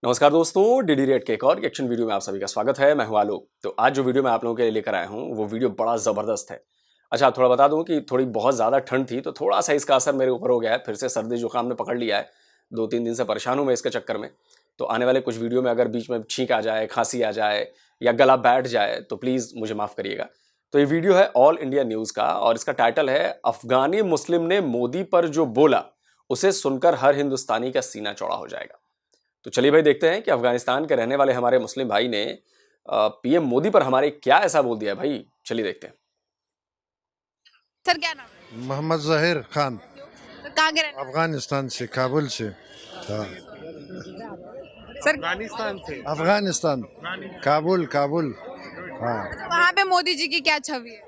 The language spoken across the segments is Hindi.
नमस्कार दोस्तों, डीडी रेड के एक और रिएक्शन वीडियो में आप सभी का स्वागत है। मैं हूं आलोक। तो आज जो वीडियो मैं आप लोगों के लिए लेकर आया हूं वो वीडियो बड़ा ज़बरदस्त है। अच्छा, थोड़ा बता दूं कि थोड़ी बहुत ज़्यादा ठंड थी तो थोड़ा सा इसका असर मेरे ऊपर हो गया है। फिर से सर्दी जुकाम ने पकड़ लिया है। 2-3 दिन से परेशान हूं मैं इसके चक्कर में। तो आने वाले कुछ वीडियो में अगर बीच में छींक आ जाए, खांसी आ जाए या गला बैठ जाए तो प्लीज़ मुझे माफ़ करिएगा। तो ये वीडियो है ऑल इंडिया न्यूज़ का और इसका टाइटल है अफगानी मुस्लिम ने मोदी पर जो बोला उसे सुनकर हर हिंदुस्तानी का सीना चौड़ा हो जाएगा। तो चलिए भाई, देखते हैं कि अफगानिस्तान के रहने वाले हमारे मुस्लिम भाई ने पीएम मोदी पर हमारे क्या ऐसा बोल दिया है भाई। चलिए देखते हैं। सर क्या नाम है? मोहम्मद जहीर खान, तो कहाँ के रहने अफगानिस्तान से, काबुल से। हाँ, सर अफगानिस्तान, काबुल काबुल। हाँ, वहाँ पे मोदी जी की क्या छवि है?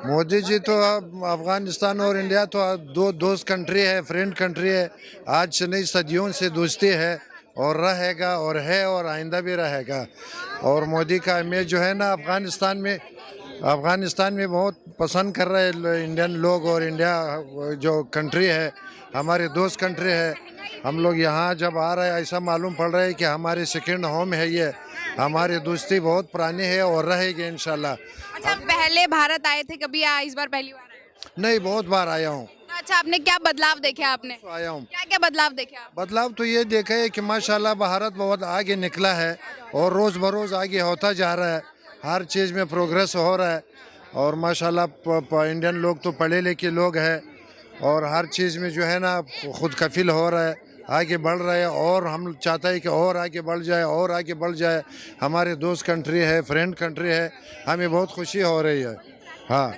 मोदी जी तो अब अफगानिस्तान और इंडिया तो दो दोस्त कंट्री है, फ्रेंड कंट्री है। आज से नहीं, सदियों से दोस्ती है और रहेगा और है और आइंदा भी रहेगा। और मोदी का इमेज जो है ना अफगानिस्तान में बहुत पसंद कर रहे हैं इंडियन लोग। और इंडिया जो कंट्री है, हमारे दोस्त कंट्री है। हम लोग यहाँ जब आ रहे हैं ऐसा मालूम पड़ रहा है कि हमारे सेकंड होम है ये। हमारी दोस्ती बहुत पुरानी है और रहेगी इंशाल्लाह। अच्छा, पहले भारत आए थे कभी या इस बार पहली बार आए? नहीं, बहुत बार आया हूँ। अच्छा, आपने क्या बदलाव देखे? आपने आया हूँ। क्या क्या बदलाव देखे आप? बदलाव तो ये देखा है कि माशाल्लाह भारत बहुत आगे निकला है और रोज़ बरोज़ आगे होता जा रहा है। हर चीज़ में प्रोग्रेस हो रहा है। और माशाल्लाह इंडियन लोग तो पढ़े लिखे लोग हैं और हर चीज़ में जो है ना खुद कफिल हो रहा है, आगे बढ़ रहे हैं। और हम चाहते हैं कि और आगे बढ़ जाए और आगे बढ़ जाए। हमारे दोस्त कंट्री है, फ्रेंड कंट्री है, हमें बहुत खुशी हो रही है। हाँ,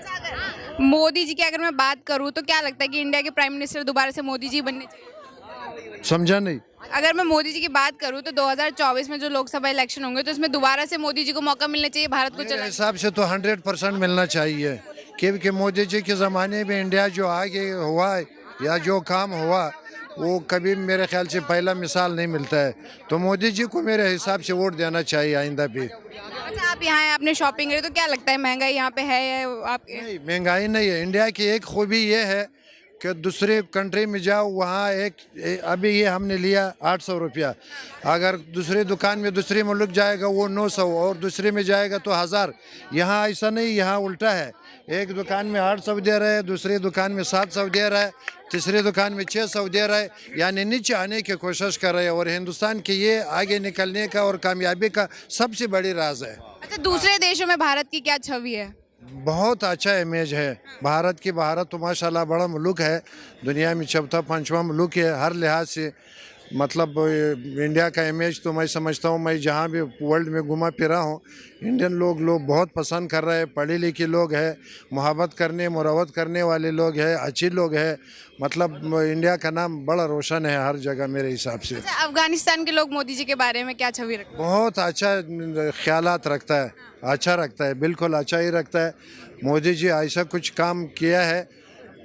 मोदी जी की अगर मैं बात करूँ तो क्या लगता है कि इंडिया के प्राइम मिनिस्टर दोबारा से मोदी जी बनने चाहिए? समझा नहीं। अगर मैं मोदी जी की बात करूँ तो 2024 में जो लोकसभा इलेक्शन होंगे तो इसमें दोबारा से मोदी जी को मौका मिलना चाहिए भारत को मेरे चलाने हिसाब से तो 100% मिलना चाहिए, क्योंकि मोदी जी के ज़माने में इंडिया जो आगे हुआ है या जो काम हुआ वो कभी मेरे ख्याल से पहला मिसाल नहीं मिलता है। तो मोदी जी को मेरे हिसाब से वोट देना चाहिए आइंदा भी। अच्छा, आप यहाँ हैं, आपने शॉपिंग करी, तो क्या लगता है महंगाई यहाँ पे है या आपके? नहीं, महंगाई नहीं है। इंडिया की एक खूबी ये है कि दूसरे कंट्री में जाओ वहाँ अभी ये हमने लिया 800 रुपया। अगर दूसरी दुकान में दूसरे मुल्क जाएगा वो 900 और दूसरे में जाएगा तो 1000। यहाँ ऐसा नहीं, यहाँ उल्टा है। एक दुकान में 800 दे रहे हैं, दूसरी दुकान में 700 दे रहा है, तीसरी दुकान में 600 दे रहा है। यानी नीचे आने की कोशिश कर रहे हैं। और हिंदुस्तान की ये आगे निकलने का और कामयाबी का सबसे बड़ी राज है। अच्छा, दूसरे देशों में भारत की क्या छवि है? बहुत अच्छा इमेज है भारत की। भारत तो माशाल्लाह बड़ा मुल्क है, दुनिया में चौथा पांचवा मुल्क है हर लिहाज से। मतलब इंडिया का इमेज तो मैं समझता हूँ, मैं जहाँ भी वर्ल्ड में घुमा फिरा हूँ, इंडियन लोग बहुत पसंद कर रहे हैं। पढ़े लिखे लोग हैं, मोहब्बत करने मुरवत करने वाले लोग हैं, अच्छे लोग हैं। मतलब इंडिया का नाम बड़ा रोशन है हर जगह मेरे हिसाब से। अच्छा, अफगानिस्तान के लोग मोदी जी के बारे में क्या छवि रखते बहुत अच्छा ख्यालात रखता है, अच्छा रखता है, बिल्कुल अच्छा ही रखता है। मोदी जी ऐसा कुछ काम किया है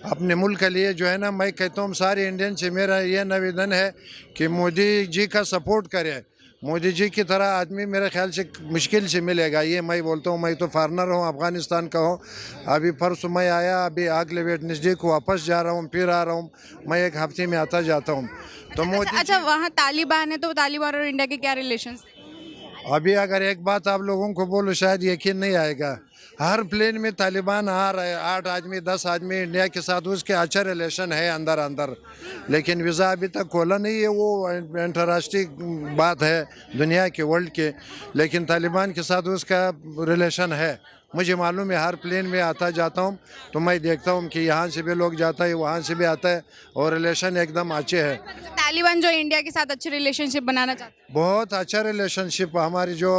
अपने मुल्क के लिए जो है ना। मैं कहता हूँ सारे इंडियन से मेरा ये निवेदन है कि मोदी जी का सपोर्ट करें। मोदी जी की तरह आदमी मेरे ख्याल से मुश्किल से मिलेगा। ये मैं बोलता हूँ, मैं तो फॉरनर हूँ, अफगानिस्तान का हूँ। अभी परसों मैं आया, अभी अगले वेडनेसडे को वापस जा रहा हूँ, फिर आ रहा हूँ। मैं एक हफ्ते में आता जाता हूँ। तो मोदी अच्छा, वहाँ तालिबान है तो तालिबान और इंडिया के क्या रिलेशंस? अभी अगर एक बात आप लोगों को बोलो शायद यकीन नहीं आएगा। हर प्लेन में तालिबान आ रहे हैं, 8 आदमी 10 आदमी इंडिया के साथ उसके अच्छा रिलेशन है अंदर अंदर। लेकिन वीज़ा अभी तक खोला नहीं है, वो अंतर्राष्ट्रीय बात है दुनिया के वर्ल्ड के। लेकिन तालिबान के साथ उसका रिलेशन है, मुझे मालूम है। हर प्लेन में आता जाता हूँ तो मैं देखता हूँ कि यहाँ से भी लोग जाता है, वहाँ से भी आता है और रिलेशन एकदम अच्छे है। तालिबान जो इंडिया के साथ अच्छे रिलेशनशिप बनाना चाहते हैं। बहुत अच्छा रिलेशनशिप। हमारी जो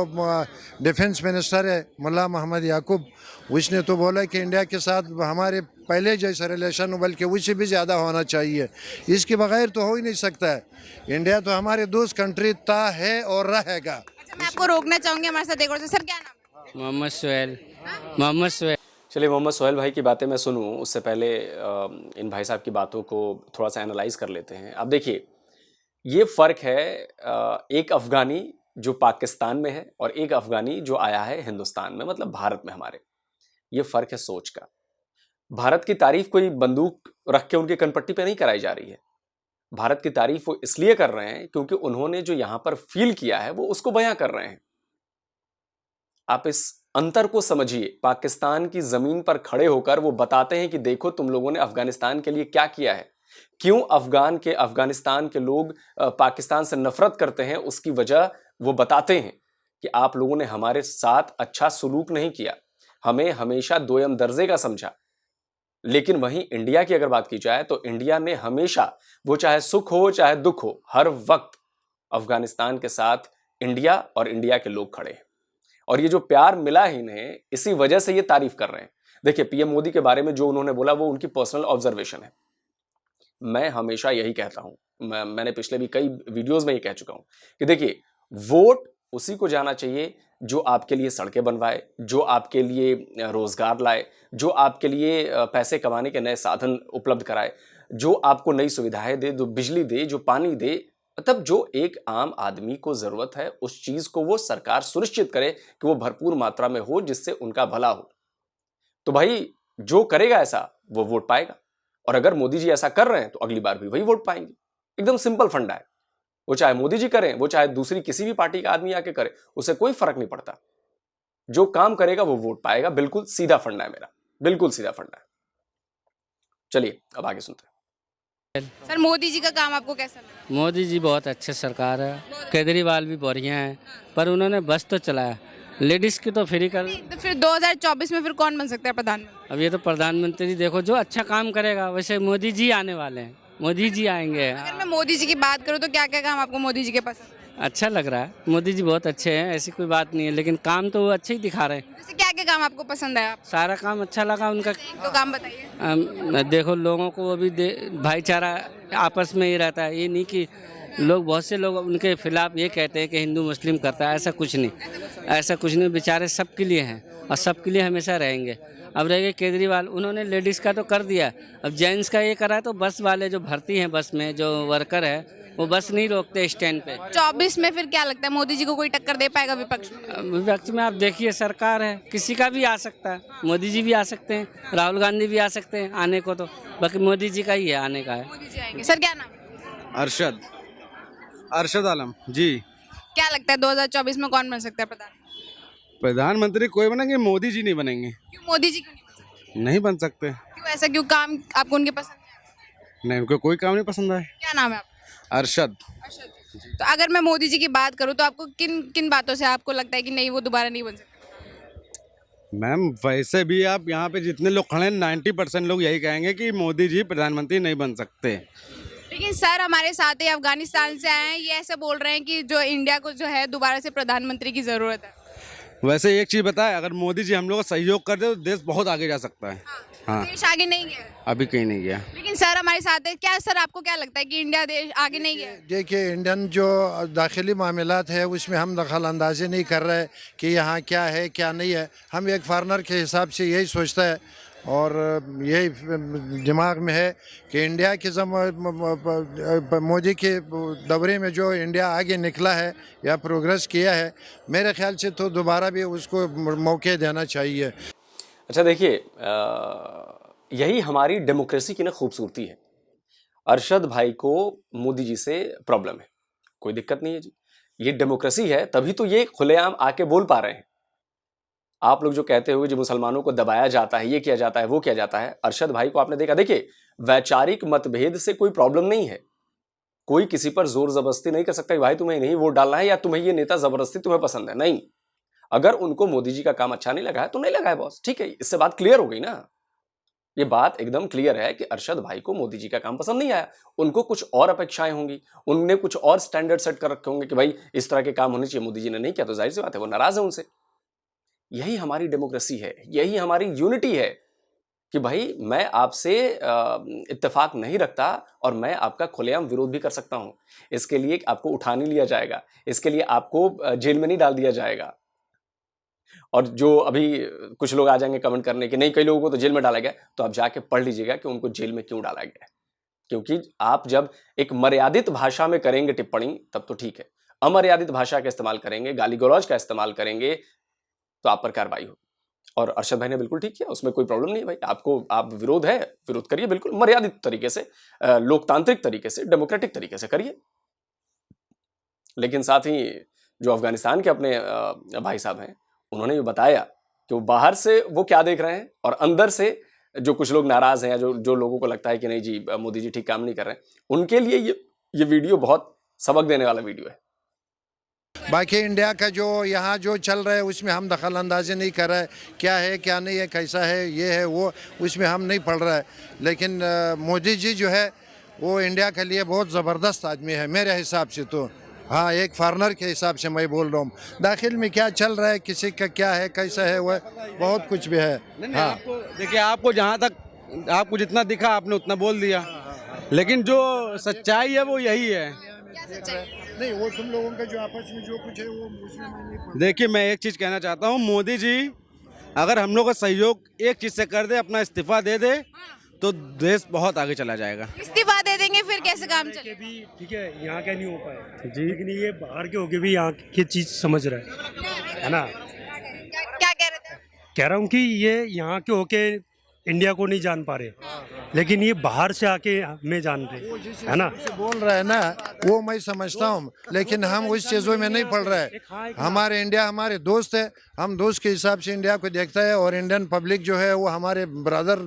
डिफेंस मिनिस्टर है मुल्ला मोहम्मद याकूब, उसने तो बोला कि इंडिया के साथ हमारे पहले जैसा रिलेशन बल्कि उससे भी ज़्यादा होना चाहिए। इसके बगैर तो हो ही नहीं सकता है। इंडिया तो हमारे दोस्त कंट्री था, है और रहेगा। अच्छा, मैं आपको रोकना चाहूंगी, हमारे साथ एक और सर क्या नाम है? मोहम्मद सुहेल। मोहम्मद सुहेल। चलिए, मोहम्मद सोहेल भाई की बातें मैं सुनूं उससे पहले इन भाई साहब की बातों को थोड़ा सा एनालाइज कर लेते हैं। अब देखिए, ये फ़र्क है एक अफ़गानी जो पाकिस्तान में है और एक अफ़गानी जो आया है हिंदुस्तान में, मतलब भारत में हमारे। ये फ़र्क है सोच का। भारत की तारीफ कोई बंदूक रख के उनके कनपट्टी पे नहीं कराई जा रही है। भारत की तारीफ वो इसलिए कर रहे हैं क्योंकि उन्होंने जो यहां पर फील किया है वो उसको बयां कर रहे हैं। आप इस अंतर को समझिए। पाकिस्तान की जमीन पर खड़े होकर वो बताते हैं कि देखो तुम लोगों ने अफगानिस्तान के लिए क्या किया है, क्यों अफगानिस्तान के लोग पाकिस्तान से नफरत करते हैं, उसकी वजह वो बताते हैं कि आप लोगों ने हमारे साथ अच्छा सलूक नहीं किया, हमें हमेशा दोयम दर्जे का समझा। लेकिन वहीं इंडिया की अगर बात की जाए तो इंडिया ने हमेशा, वो चाहे सुख हो चाहे दुख हो, हर वक्त अफगानिस्तान के साथ इंडिया और इंडिया के लोग खड़े हैं। और ये जो प्यार मिला है इन्हें, इसी वजह से ये तारीफ कर रहे हैं। देखिए, पीएम मोदी के बारे में जो उन्होंने बोला वो उनकी पर्सनल ऑब्जर्वेशन है। मैं हमेशा यही कहता हूं, मैंने पिछले भी कई वीडियोस में ये कह चुका हूं कि देखिए, वोट उसी को जाना चाहिए जो आपके लिए सड़कें बनवाए, जो आपके लिए रोजगार लाए, जो आपके लिए पैसे कमाने के नए साधन उपलब्ध कराए, जो आपको नई सुविधाएं दे, जो बिजली दे, जो पानी दे। मतलब जो एक आम आदमी को जरूरत है उस चीज को वो सरकार सुनिश्चित करे कि वो भरपूर मात्रा में हो, जिससे उनका भला हो। तो भाई जो करेगा ऐसा वो वोट पाएगा। और अगर मोदी जी ऐसा कर रहे हैं तो अगली बार भी वही वोट पाएंगे। एकदम सिंपल फंडा है। वो चाहे मोदी जी करें, वो चाहे दूसरी किसी भी पार्टी का आदमी आके करे, उसे कोई फर्क नहीं पड़ता। जो काम करेगा वो वोट पाएगा। बिल्कुल सीधा फंडा है मेरा, बिल्कुल सीधा फंडा है। चलिए अब आगे सुनते हैं। सर, मोदी जी का काम आपको कैसा लगा? मोदी जी बहुत अच्छे सरकार है, केजरीवाल भी बढ़िया है, पर उन्होंने बस तो चलाया, लेडीज़ की तो फ्री कर। तो फिर 2024 में फिर कौन बन सकता है प्रधानमंत्री? अब ये तो प्रधानमंत्री देखो जो अच्छा काम करेगा, वैसे मोदी जी आने वाले हैं, मोदी जी आएंगे। अगर मैं मोदी जी की बात करूँ तो क्या क्या काम आपको मोदी जी के पसंद है? अच्छा लग रहा है, मोदी जी बहुत अच्छे हैं, ऐसी कोई बात नहीं है, लेकिन काम तो वो अच्छे ही दिखा रहे हैं। जैसे क्या क्या काम आपको पसंद है? आप सारा काम अच्छा लगा उनका। एक दो काम बताइए। देखो लोगों को अभी भाईचारा आपस में ही रहता है, ये नहीं कि लोग, बहुत से लोग उनके खिलाफ ये कहते हैं कि हिंदू मुस्लिम करता है, ऐसा कुछ नहीं, ऐसा कुछ नहीं। बेचारे सबके लिए हैं और सबके लिए हमेशा रहेंगे। अब रह गए केजरीवाल, उन्होंने लेडीज़ का तो कर दिया, अब जेंट्स का ये करा तो बस वाले जो भर्ती हैं, बस में जो वर्कर है वो बस नहीं रोकते स्टैंड पे। 24 में फिर क्या लगता है, मोदी जी को कोई टक्कर दे पाएगा विपक्ष में? विपक्ष में आप देखिए, सरकार है, किसी का भी आ सकता है, मोदी जी भी आ सकते हैं, राहुल गांधी भी आ सकते हैं आने को, तो बाकी मोदी जी का ही है आने का है। मोदी जी आएंगे। सर, क्या नाम? अरशद आलम जी। क्या लगता है 2024 में कौन बन सकता है प्रधानमंत्री? प्रधानमंत्री कोई बनेंगे, मोदी जी नहीं बनेंगे। क्यों मोदी जी क्यों नहीं बन सकते? नहीं बन सकते। क्यों ऐसा, क्यों काम आपको उनके पसंद नहीं? नहीं, उनको कोई काम नहीं पसंद आए। क्या नाम है आपका? अरशद। तो अगर मैं मोदी जी की बात करूं तो आपको किन किन बातों से आपको लगता है कि नहीं, वो दोबारा नहीं बन सकते? मैम वैसे भी आप यहाँ पे जितने लोग खड़े हैं 90% लोग यही कहेंगे कि मोदी जी प्रधानमंत्री नहीं बन सकते। लेकिन सर, हमारे साथ ही अफगानिस्तान से आए हैं, ये ऐसे बोल रहे हैं कि जो इंडिया को जो है दोबारा से प्रधानमंत्री की जरूरत है। वैसे एक चीज़ बताए, अगर मोदी जी हम लोग का सहयोग कर दे तो देश बहुत आगे जा सकता है। हाँ, देश आगे नहीं गया है। अभी कहीं नहीं गया। लेकिन सर हमारे साथ है, क्या सर आपको क्या लगता है कि इंडिया देश आगे नहीं गया है? देखिए, इंडियन जो दाखिली मामलात है उसमें हम दखल अंदाजी नहीं कर रहे कि यहाँ क्या है क्या नहीं है। हम एक फॉरनर के हिसाब से यही सोचता है और यही दिमाग में है कि इंडिया के मोदी के दौरे में जो इंडिया आगे निकला है या प्रोग्रेस किया है, मेरे ख्याल से तो दोबारा भी उसको मौके देना चाहिए। अच्छा देखिए, यही हमारी डेमोक्रेसी की ना खूबसूरती है। अरशद भाई को मोदी जी से प्रॉब्लम है, कोई दिक्कत नहीं है जी, ये डेमोक्रेसी है, तभी तो ये खुलेआम आके बोल पा रहे हैं। आप लोग जो कहते हुए जो मुसलमानों को दबाया जाता है, ये किया जाता है, वो किया जाता है, अरशद भाई को आपने देखा। देखिए, वैचारिक मतभेद से कोई प्रॉब्लम नहीं है, कोई किसी पर जोर जबरदस्ती नहीं कर सकता कि भाई तुम्हें नहीं वोट डालना है या तुम्हें ये नेता जबरदस्ती तुम्हें पसंद है। नहीं, अगर उनको मोदी जी का काम अच्छा नहीं लगा है तो नहीं लगा है बॉस, ठीक है, इससे बात क्लियर हो गई ना। ये बात एकदम क्लियर है कि अरशद भाई को मोदी जी का काम पसंद नहीं आया, उनको कुछ और अपेक्षाएं होंगी, उनने कुछ और स्टैंडर्ड सेट कर रखे होंगे कि भाई इस तरह के काम होने चाहिए, मोदी जी ने नहीं किया तो जाहिर सी बात है वो नाराज है उनसे। यही हमारी डेमोक्रेसी है, यही हमारी यूनिटी है कि भाई मैं आपसे इत्तेफाक नहीं रखता और मैं आपका खुलेआम विरोध भी कर सकता हूं। इसके लिए आपको उठा नहीं लिया जाएगा, इसके लिए आपको जेल में नहीं डाल दिया जाएगा। और जो अभी कुछ लोग आ जाएंगे कमेंट करने कि नहीं कई लोगों को तो जेल में डाला गया, तो आप जाके पढ़ लीजिएगा कि उनको जेल में क्यों डाला गया है। क्योंकि आप जब एक मर्यादित भाषा में करेंगे टिप्पणी तब तो ठीक है, अमर्यादित भाषा का इस्तेमाल करेंगे, गाली गलौज का इस्तेमाल करेंगे तो आप पर कार्रवाई होगी। और अरशद भाई ने बिल्कुल ठीक किया, उसमें कोई प्रॉब्लम नहीं है भाई। आपको आप विरोध करिए, बिल्कुल मर्यादित तरीके से, लोकतांत्रिक तरीके से, डेमोक्रेटिक तरीके से करिए। लेकिन साथ ही जो अफगानिस्तान के अपने भाई साहब हैं, उन्होंने भी बताया कि वो बाहर से वो क्या देख रहे हैं और अंदर से जो कुछ लोग नाराज हैं या जो लोगों को लगता है कि नहीं जी मोदी जी ठीक काम नहीं कर रहे हैं, उनके लिए ये वीडियो बहुत सबक देने वाला वीडियो है। बाकी इंडिया का जो यहाँ जो चल रहा है उसमें हम दखल अंदाजी नहीं कर रहे, क्या है क्या नहीं है, कैसा है, ये है वो, उसमें हम नहीं पढ़ रहे। लेकिन मोदी जी जो है वो इंडिया के लिए बहुत ज़बरदस्त आदमी है मेरे हिसाब से तो। हाँ, एक फॉरनर के हिसाब से मैं बोल रहा हूँ। दाखिल में क्या चल रहा है, किसी का क्या है, कैसा है, वह बहुत कुछ भी है। हाँ, देखिए, आपको जहाँ तक आपको जितना दिखा आपने उतना बोल दिया, लेकिन जो सच्चाई है वो यही है। नहीं, वो तुम लोगों का जो आपस में जो कुछ है वो उसमें मैं नहीं पढ़। देखिए, मैं एक चीज़ कहना चाहता हूँ, मोदी जी अगर हम लोग का सहयोग एक चीज़ से कर दे, अपना इस्तीफा दे दे, तो देश बहुत आगे चला जाएगा। इस्तीफा दे देंगे फिर कैसे काम के चले? भी ठीक है, यहाँ का नहीं हो पाए जी, लेकिन ये बाहर के होके भी यहाँ की चीज़ समझ रहा है ना। क्या कह रहे थे? कह रहा हूँ कि ये यहाँ के होके इंडिया को नहीं जान पा रहे, लेकिन ये बाहर से आके हमें जान रहे, है ना। से बोल रहा है ना, वो मैं समझता हूँ, लेकिन हम उस चीज़ों में नहीं पढ़ रहे। हमारे इंडिया हमारे दोस्त है, हम दोस्त के हिसाब से इंडिया को देखता है, और इंडियन पब्लिक जो है वो हमारे ब्रदर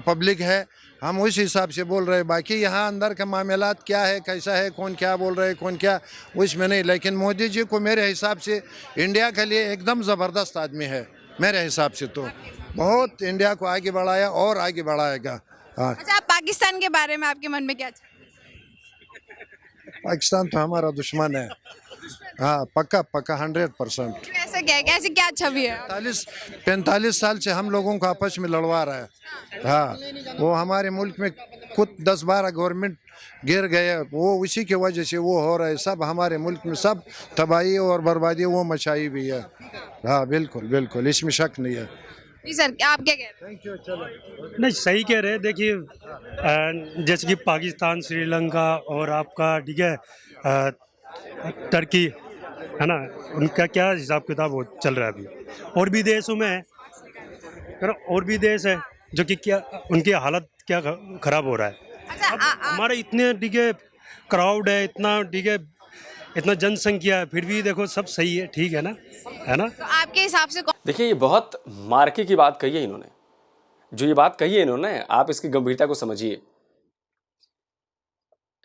पब्लिक है, हम उस हिसाब से बोल रहे हैं। बाकी यहाँ अंदर का मामलात क्या है, कैसा है, कौन क्या बोल रहे हैं, कौन क्या, उसमें नहीं। लेकिन मोदी जी को मेरे हिसाब से इंडिया के लिए एकदम ज़बरदस्त आदमी है मेरे हिसाब से तो। बहुत इंडिया को आगे बढ़ाया और आगे बढ़ाएगा। हाँ, अच्छा, आप पाकिस्तान के बारे में आपके मन में क्या चल पाकिस्तान तो हमारा दुश्मन है। हाँ, पक्का पक्का 100%। कैसे क्या है? कैसे क्या छवि है? 45 साल से हम लोगों को आपस में लड़वा रहा है। हाँ, वो हमारे मुल्क में खुद 10-12 गवर्नमेंट गिर गए, वो उसी की वजह से वो हो रहा है। सब हमारे मुल्क में सब तबाही और बर्बादी वो मचाई भी है। हाँ, बिल्कुल बिल्कुल, इसमें शक नहीं है। जी सर, आप क्या कह रहे हैं? नहीं, सही कह रहे हैं। देखिए, जैसे कि पाकिस्तान, श्रीलंका और आपका ठीक है टर्की, है ना, उनका क्या हिसाब किताब चल रहा है अभी। और भी देशों में है, और भी देश है जो कि क्या उनकी हालत क्या खराब हो रहा है। अच्छा, हमारे इतने ठीक है क्राउड है, इतना ठीक है, इतना जनसंख्या है, फिर भी देखो सब सही है, ठीक है ना, है ना। तो आपके हिसाब से देखिए, ये बहुत मार्के की बात कही है इन्होंने। जो ये बात कही है इन्होंने, आप इसकी गंभीरता को समझिए।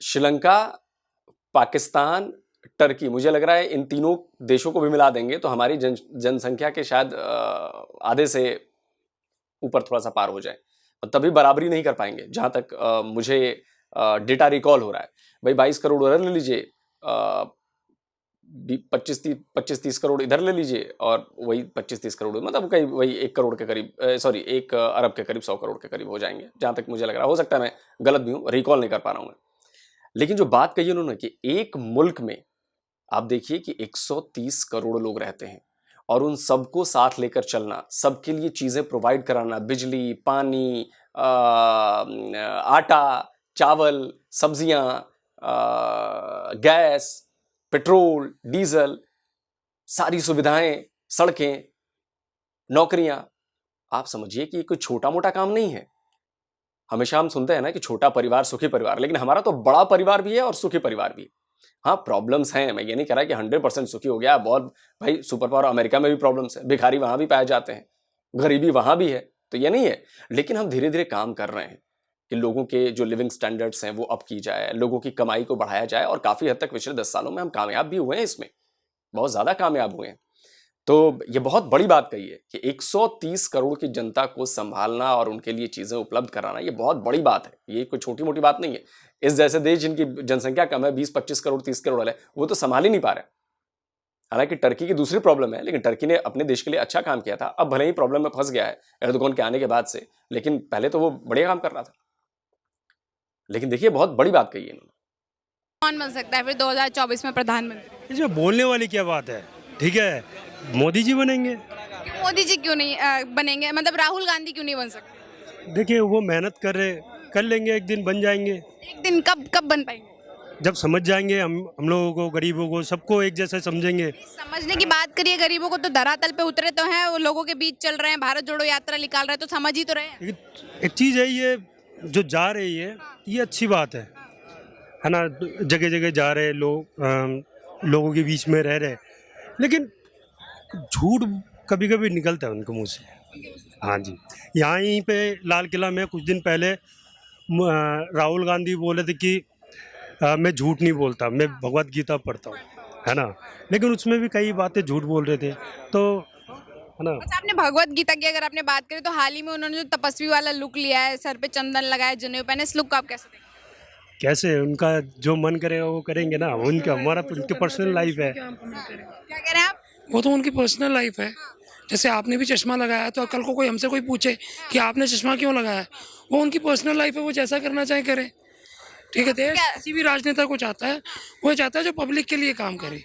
श्रीलंका, पाकिस्तान, टर्की, मुझे लग रहा है इन तीनों देशों को भी मिला देंगे तो हमारी जनसंख्या के शायद आधे से ऊपर थोड़ा सा पार हो जाए, और तभी बराबरी नहीं कर पाएंगे, जहां तक मुझे डेटा रिकॉल हो रहा है। भाई 22 करोड़ उधर ले लीजिए, 25-30 करोड़ इधर ले लीजिए, और वही 25-30 करोड़, मतलब कहीं वही 1 करोड़ के करीब, 1 अरब के करीब, 100 करोड़ के करीब हो जाएंगे, जहां तक मुझे लग रहा है। हो सकता है मैं गलत भी हूं, रिकॉल नहीं कर पा रहा हूं मैं। लेकिन जो बात कही उन्होंने कि एक मुल्क में आप देखिए कि 130 करोड़ लोग रहते हैं, और उन सबको साथ लेकर चलना, सबके लिए चीजें प्रोवाइड कराना, बिजली, पानी, आटा, चावल, सब्जियां, गैस, पेट्रोल, डीजल, सारी सुविधाएं, सड़कें, नौकरियां। आप समझिए कि ये कोई छोटा मोटा काम नहीं है। हमेशा हम सुनते हैं ना कि छोटा परिवार सुखी परिवार, लेकिन हमारा तो बड़ा परिवार भी है और सुखी परिवार भी है। हाँ, प्रॉब्लम्स हैं, मैं ये नहीं कह रहा कि 100% सुखी हो गया बहुत। भाई सुपर पावर अमेरिका में भी प्रॉब्लम्स है, भिखारी वहां भी पाए जाते हैं, गरीबी वहां भी है, तो ये नहीं है। लेकिन हम धीरे धीरे काम कर रहे हैं कि लोगों के जो लिविंग स्टैंडर्ड्स हैं वो अप की जाए, लोगों की कमाई को बढ़ाया जाए, और काफी हद तक पिछले 10 सालों में हम कामयाब भी हुए हैं, इसमें बहुत ज्यादा कामयाब हुए हैं। तो ये बहुत बड़ी बात कही है कि 130 करोड़ की जनता को संभालना और उनके लिए चीजें उपलब्ध कराना, ये बहुत बड़ी बात है, ये कोई छोटी मोटी बात नहीं है। इस जैसे देश जिनकी जनसंख्या कम है, 20-25 करोड़ 30 करोड़ वाले, वो तो संभाल ही नहीं पा रहे। हालांकि टर्की की दूसरी प्रॉब्लम है, लेकिन टर्की ने अपने देश के लिए अच्छा काम किया था। अब भले ही प्रॉब्लम में फंस गया है एर्दोगन के आने के बाद से, लेकिन पहले तो वो बढ़िया काम कर रहा था। लेकिन देखिए, बहुत बड़ी बात कही है इन्होंने। कौन बन सकता है फिर 2024 में प्रधानमंत्री? इसमें बोलने वाली क्या बात है, ठीक है, मोदी जी बनेंगे। मोदी जी क्यों नहीं बनेंगे? मतलब राहुल गांधी क्यों नहीं बन सकते? देखिए, वो मेहनत कर लेंगे, एक दिन बन जाएंगे। एक दिन कब बन पाएंगे? जब समझ जाएंगे हम लोगों को, गरीबों को, सबको एक जैसा समझेंगे। समझने की बात करिए, गरीबों को तो धरातल पे उतरे तो हैं, वो लोगों के बीच चल रहे हैं, भारत जोड़ो यात्रा निकाल रहे हैं, तो समझ ही तो रहे हैं। लेकिन एक चीज़ है, ये जो जा रही है ये अच्छी बात है ना। जगह जगह जा रहे लोग, लोगों के बीच में रह रहे, लेकिन झूठ कभी कभी निकलता है उनके मुंह से। हाँ जी, यहीं पे लाल किला में कुछ दिन पहले राहुल गांधी बोले थे कि मैं झूठ नहीं बोलता, मैं भगवत गीता पढ़ता हूँ, है ना। लेकिन उसमें भी कई बातें झूठ बोल रहे थे, तो है ना। अच्छा, आपने भगवत गीता की अगर आपने बात करें तो हाल ही में उन्होंने जो तपस्वी वाला लुक लिया है, सर पे चंदन लगाया, जनेऊ पहने, इस लुक को आप कैसे देखते हैं? कैसे उनका जो मन करेगा वो करेंगे ना, उनका हमारा उनकी पर्सनल लाइफ है। क्या कह रहे हैं आप? वो तो उनकी पर्सनल लाइफ है। जैसे आपने भी चश्मा लगाया है, तो कल को कोई हमसे कोई पूछे कि आपने चश्मा क्यों लगाया है, वो उनकी पर्सनल लाइफ है, वो जैसा करना चाहे करे। ठीक है, देश किसी भी राजनेता को चाहता है, वो चाहता है जो पब्लिक के लिए काम करे।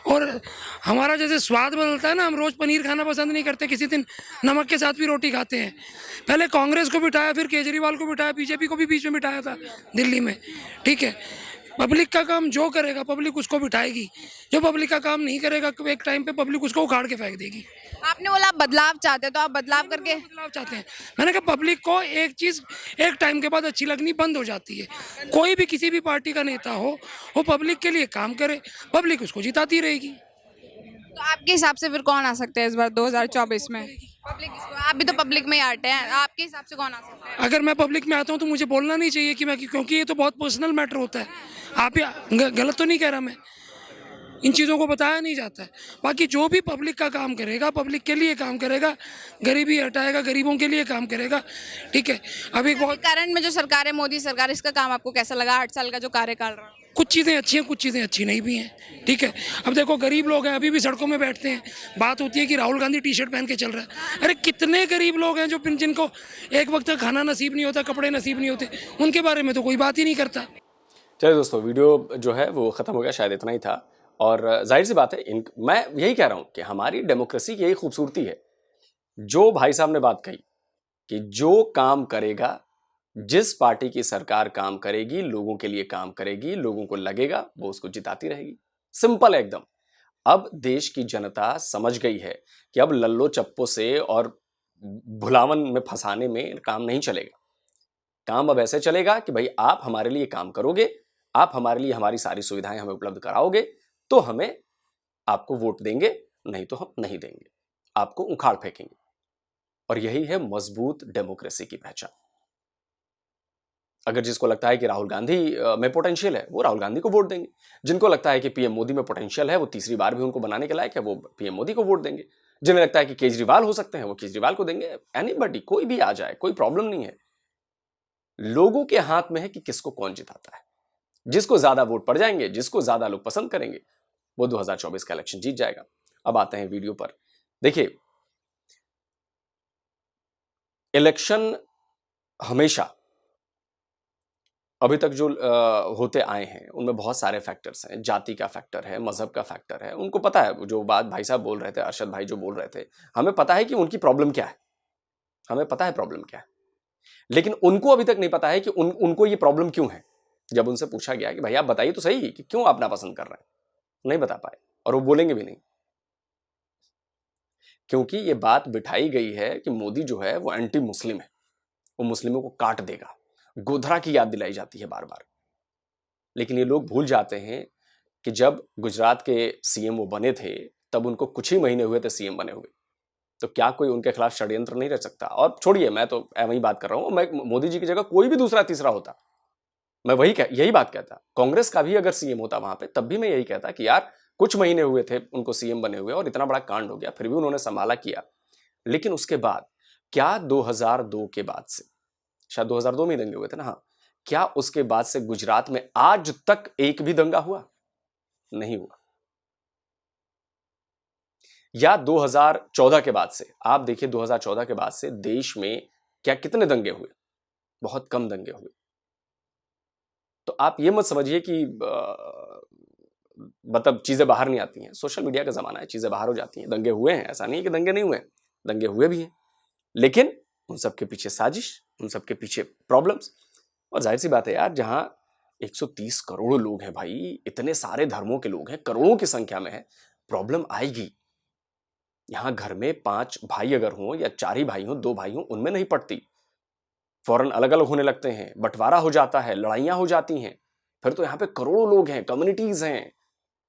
और हमारा जैसे स्वाद बदलता है ना, हम रोज़ पनीर खाना पसंद नहीं करते, किसी दिन नमक के साथ भी रोटी खाते हैं। पहले कांग्रेस को बिठाया, फिर केजरीवाल को बिठाया, बीजेपी को भी बीच में बिठाया था दिल्ली में। ठीक है, पब्लिक का काम जो करेगा पब्लिक उसको बिठाएगी, जो पब्लिक का काम नहीं करेगा एक टाइम पे पब्लिक उसको उखाड़ के फेंक देगी। आपने बोला आप बदलाव चाहते हैं, तो आप बदलाव करके बदलाव चाहते हैं। मैंने कहा पब्लिक को एक चीज़ एक टाइम के बाद अच्छी लगनी बंद हो जाती है। कोई भी किसी भी पार्टी का नेता हो, वो पब्लिक के लिए काम करे, पब्लिक उसको जिताती रहेगी। तो आपके हिसाब से फिर कौन आ सकता है इस बार 2024 में? पब्लिक आप भी तो पब्लिक में ही आते हैं, आपके हिसाब से कौन आ सकता है? अगर मैं पब्लिक में आता हूँ तो मुझे बोलना नहीं चाहिए कि मैं, क्योंकि ये तो बहुत पर्सनल मैटर होता है। आप गलत तो नहीं कह रहा मैं, इन चीज़ों को बताया नहीं जाता है। बाकी जो भी पब्लिक का काम करेगा, पब्लिक के लिए काम करेगा, गरीबी हटाएगा, गरीबों के लिए काम करेगा। ठीक है, अभी बहुत करंट में जो सरकार है, मोदी सरकार, इसका काम आपको कैसा लगा? 8 साल का जो कार्यकाल रहा। कुछ चीज़ें अच्छी हैं, कुछ चीज़ें अच्छी नहीं भी हैं। ठीक है, अब देखो गरीब लोग हैं, अभी भी सड़कों में बैठते हैं। बात होती है कि राहुल गांधी टी शर्ट पहन के चल रहा है। अरे कितने गरीब लोग हैं जो जिनको एक वक्त का खाना नसीब नहीं होता, कपड़े नसीब नहीं होते, उनके बारे में तो कोई बात ही नहीं करता। चलिए दोस्तों, वीडियो जो है वो ख़त्म हो गया, शायद इतना ही था। और जाहिर सी बात है, मैं यही कह रहा हूँ कि हमारी डेमोक्रेसी की यही खूबसूरती है। जो भाई साहब ने बात कही कि जो काम करेगा, जिस पार्टी की सरकार काम करेगी, लोगों के लिए काम करेगी, लोगों को लगेगा, वो उसको जिताती रहेगी। सिंपल है एकदम। अब देश की जनता समझ गई है कि अब लल्लो चप्पो से और भुलावन में फंसाने में काम नहीं चलेगा। काम अब ऐसे चलेगा कि भाई आप हमारे लिए काम करोगे, आप हमारे लिए हमारी सारी सुविधाएं हमें उपलब्ध कराओगे, तो हमें आपको वोट देंगे, नहीं तो हम नहीं देंगे, आपको उखाड़ फेंकेंगे। और यही है मजबूत डेमोक्रेसी की पहचान। अगर जिसको लगता है कि राहुल गांधी में पोटेंशियल है, वो राहुल गांधी को वोट देंगे। जिनको लगता है कि पीएम मोदी में पोटेंशियल है, वो तीसरी बार भी उनको बनाने के लायक है, वो पीएम मोदी को वोट देंगे। जिन्हें लगता है कि केजरीवाल हो सकते हैं, वो केजरीवाल को देंगे। एनीबॉडी, कोई भी आ जाए, कोई प्रॉब्लम नहीं है। लोगों के हाथ में है कि किसको कौन जिताता है। जिसको ज्यादा वोट पड़ जाएंगे, जिसको ज्यादा लोग पसंद करेंगे, वो 2024 का इलेक्शन जीत जाएगा। अब आते हैं वीडियो पर। देखिए, इलेक्शन हमेशा अभी तक जो होते आए हैं उनमें बहुत सारे फैक्टर्स हैं। जाति का फैक्टर है, मजहब का फैक्टर है। उनको पता है, जो बात भाई साहब बोल रहे थे, अरशद भाई जो बोल रहे थे, हमें पता है कि उनकी प्रॉब्लम क्या है, हमें पता है प्रॉब्लम क्या है। लेकिन उनको अभी तक नहीं पता है कि उनको ये प्रॉब्लम क्यों है। जब उनसे पूछा गया कि भाई आप बताइए तो सही कि क्यों आप नापसंद कर रहे हैं, नहीं बता पाए, और वो बोलेंगे भी नहीं, क्योंकि ये बात बिठाई गई है कि मोदी जो है वो एंटी मुस्लिम है, वो मुस्लिमों को काट देगा। गोधरा की याद दिलाई जाती है बार बार। लेकिन ये लोग भूल जाते हैं कि जब गुजरात के सीएम वो बने थे, तब उनको कुछ ही महीने हुए थे सीएम बने हुए। तो क्या कोई उनके खिलाफ षड्यंत्र नहीं रह सकता? और छोड़िए, मैं तो वही बात कर रहा हूं, मैं मोदी जी की जगह कोई भी दूसरा तीसरा होता, मैं यही बात कहता। कांग्रेस का भी अगर सीएम होता वहां पे, तब भी मैं यही कहता कि यार कुछ महीने हुए थे उनको सीएम बने हुए और इतना बड़ा कांड हो गया, फिर भी उन्होंने संभाला किया। लेकिन उसके बाद क्या 2002 के बाद से, शायद 2002 में ही दंगे हुए थे ना, हाँ, क्या उसके बाद से गुजरात में आज तक एक भी दंगा हुआ? नहीं हुआ। या 2014 के बाद से आप देखिए, 2014 के बाद से देश में क्या कितने दंगे हुए? बहुत कम दंगे हुए। तो आप ये मत समझिए कि मतलब चीजें बाहर नहीं आती हैं। सोशल मीडिया का जमाना है, चीजें बाहर हो जाती हैं। दंगे हुए हैं, ऐसा नहीं है कि दंगे नहीं हुए, दंगे हुए भी हैं, लेकिन उन सबके पीछे साजिश, उन सबके पीछे प्रॉब्लम्स। और जाहिर सी बात है यार, जहां 130 करोड़ लोग हैं भाई, इतने सारे धर्मों के लोग हैं, करोड़ों की संख्या में है, प्रॉब्लम आएगी। यहां घर में 5 भाई अगर हों या 4 ही भाई हों, 2 भाई हों, उनमें नहीं पड़ती, फौरन अलग अलग होने लगते हैं, बंटवारा हो जाता है, लड़ाइयां हो जाती हैं। फिर तो यहां पे करोड़ों लोग हैं, कम्युनिटीज हैं,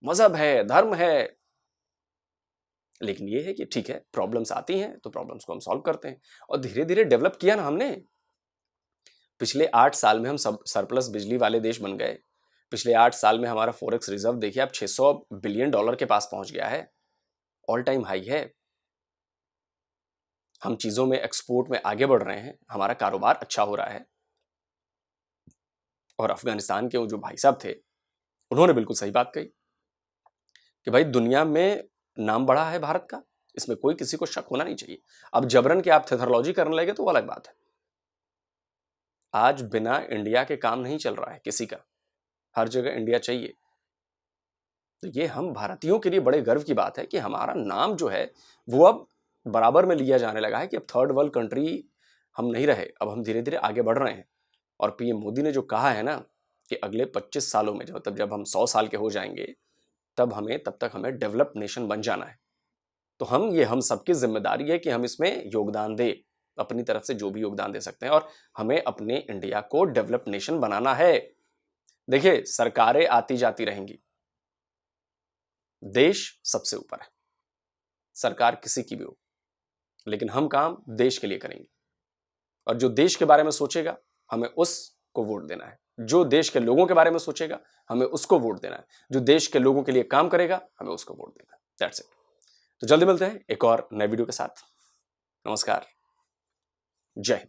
मजहब है, धर्म है। लेकिन ये है कि ठीक है, प्रॉब्लम्स आती हैं तो प्रॉब्लम्स को हम सॉल्व करते हैं, और धीरे धीरे डेवलप किया ना हमने। पिछले 8 साल में हम सब सरप्लस बिजली वाले देश बन गए। पिछले 8 साल में हमारा फॉरेक्स रिजर्व देखिए अब $600 बिलियन के पास पहुंच गया है, ऑल टाइम हाई है। हम चीजों में, एक्सपोर्ट में आगे बढ़ रहे हैं, हमारा कारोबार अच्छा हो रहा है। और अफगानिस्तान के वो जो भाई साहब थे, उन्होंने बिल्कुल सही बात कही कि भाई दुनिया में नाम बढ़ा है भारत का, इसमें कोई किसी को शक होना नहीं चाहिए। अब जबरन के आप थेथरोलॉजी करने लगे तो वो अलग बात है। आज बिना इंडिया के काम नहीं चल रहा है किसी का, हर जगह इंडिया चाहिए। तो ये हम भारतीयों के लिए बड़े गर्व की बात है कि हमारा नाम जो है वो अब बराबर में लिया जाने लगा है कि अब थर्ड वर्ल्ड कंट्री हम नहीं रहे, अब हम धीरे धीरे आगे बढ़ रहे हैं। और पीएम मोदी ने जो कहा है ना कि अगले 25 सालों में, जब हम 100 साल के हो जाएंगे, तब तक हमें डेवलप नेशन बन जाना है। तो हम सबकी जिम्मेदारी है कि हम इसमें योगदान दें, अपनी तरफ से जो भी योगदान दे सकते हैं, और हमें अपने इंडिया को डेवलप नेशन बनाना है। देखिए, सरकारें आती जाती रहेंगी, देश सबसे ऊपर है, सरकार किसी की भी हो, लेकिन हम काम देश के लिए करेंगे। और जो देश के बारे में सोचेगा हमें उसको वोट देना है, जो देश के लोगों के बारे में सोचेगा हमें उसको वोट देना है, जो देश के लोगों के लिए काम करेगा हमें उसको वोट देना है। That's it. तो जल्दी मिलते हैं एक और नए वीडियो के साथ। नमस्कार, जय हिंद।